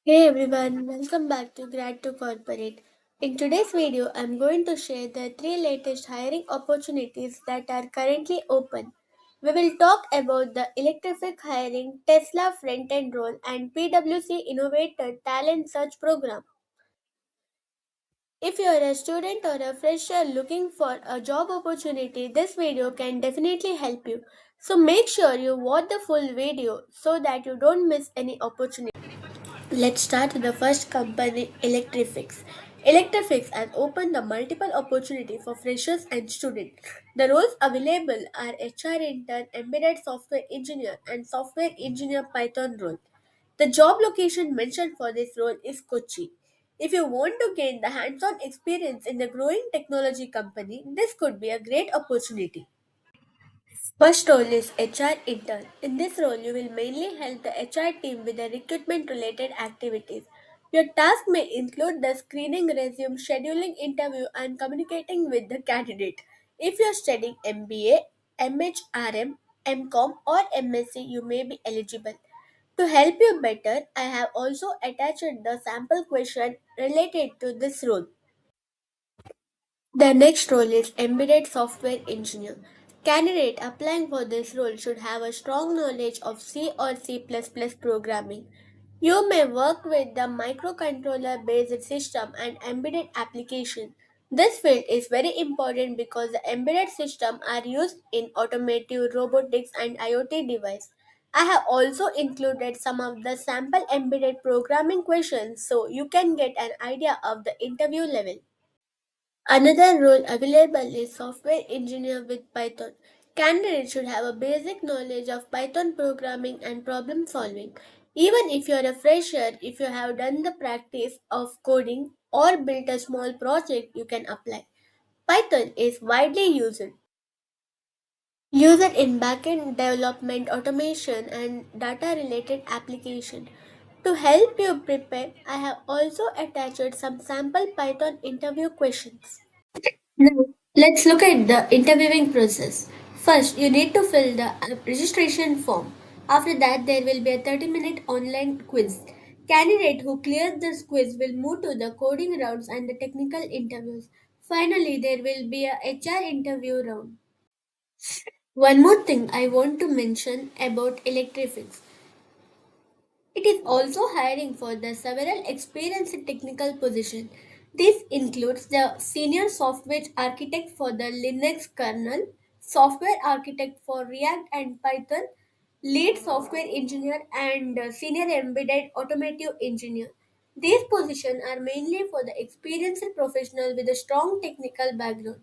Hey everyone, welcome back to Grad to Corporate. In today's video, I'm going to share the three latest hiring opportunities that are currently open. We will talk about the Electrifex hiring, Tesla front-end role, and PwC Innovator Talent Search Program. If you are a student or a fresher looking for a job opportunity, this video can definitely help you. So make sure you watch the full video so that you don't miss any opportunity. Let's start with the first company, Electrifex. Electrifex has opened the multiple opportunity for freshers and students. The roles available are HR Intern, Embedded Software Engineer, and Software Engineer Python role. The job location mentioned for this role is Kochi. If you want to gain the hands-on experience in the growing technology company, this could be a great opportunity. First role is HR intern. In this role, you will mainly help the HR team with the recruitment related activities. Your task may include the screening resume, scheduling interview, and communicating with the candidate. If you are studying MBA, MHRM, MCOM, or MSc, you may be eligible. To help you better, I have also attached the sample question related to this role. The next role is Embedded Software Engineer. Candidate applying for this role should have a strong knowledge of C or C++ programming. You may work with the microcontroller based system and embedded application. This field is very important because the embedded systems are used in automotive, robotics, and IoT devices. I have also included some of the sample embedded programming questions so you can get an idea of the interview level. Another role available is software engineer with Python. Candidates should have a basic knowledge of Python programming and problem solving. Even if you are a fresher, if you have done the practice of coding or built a small project, you can apply. Python is widely used in backend development, automation, and data related application. To help you prepare, I have also attached some sample Python interview questions. Now, let's look at the interviewing process. First, you need to fill the registration form. After that, there will be a 30-minute online quiz. Candidate who clears this quiz will move to the coding rounds and the technical interviews. Finally, there will be a HR interview round. One more thing I want to mention about Electrifix. It is also hiring for the several experienced technical positions. This includes the senior software architect for the Linux kernel, software architect for React and Python, lead software engineer, and senior embedded automotive engineer. These positions are mainly for the experienced professional with a strong technical background.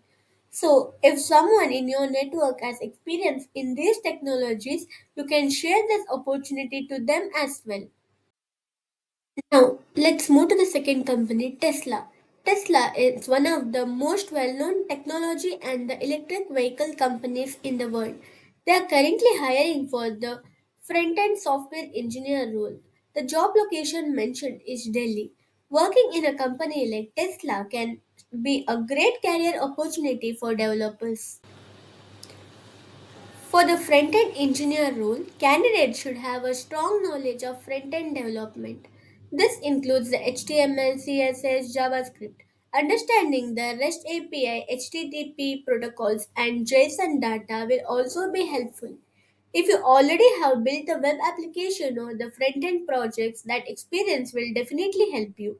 So, if someone in your network has experience in these technologies, you can share this opportunity to them as well. Now, let's move to the second company, Tesla. Tesla is one of the most well known technology and the electric vehicle companies in the world. They are currently hiring for the front-end software engineer role. The job location mentioned is Delhi. Working in a company like Tesla can be a great career opportunity for developers. For the front-end engineer role, candidates should have a strong knowledge of front-end development. This includes the HTML, CSS, JavaScript. Understanding the REST API, HTTP protocols, and JSON data will also be helpful. If you already have built a web application or the front-end projects, that experience will definitely help you.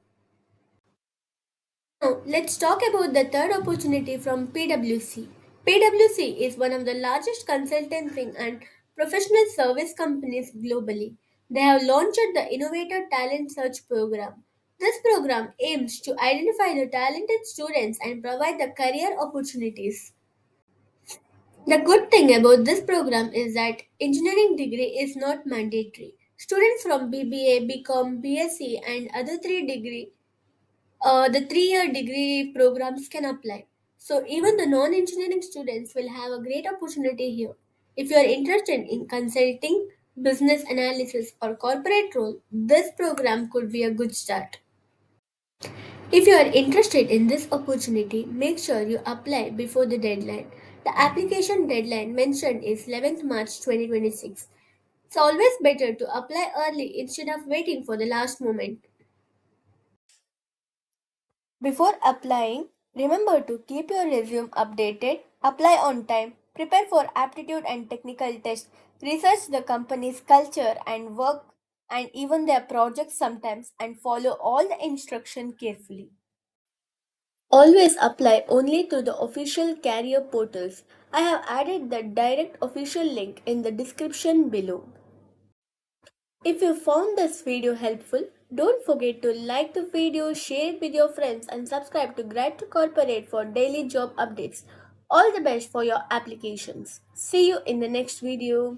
Now, let's talk about the third opportunity from PwC. PwC is one of the largest consulting and professional service companies globally. They have launched the Innovator Talent Search Program. This program aims to identify the talented students and provide the career opportunities. The good thing about this program is that engineering degree is not mandatory. Students from BBA, BCom, BSc and other the 3-year degree programs can apply. So even the non-engineering students will have a great opportunity here. If you are interested in consulting, business analysis or corporate role, this program could be a good start. If you are interested in this opportunity, make sure you apply before the deadline. The application deadline mentioned is 11th March 2026. It's always better to apply early instead of waiting for the last moment. Before applying, remember to keep your resume updated, apply on time, prepare for aptitude and technical tests, research the company's culture and work and even their projects sometimes, and follow all the instruction carefully. Always apply only to the official career portals. I have added the direct official link in the description below. If you found this video helpful, don't forget to like the video, share it with your friends, and subscribe to Grad to Corporate for daily job updates. All the best for your applications. See you in the next video.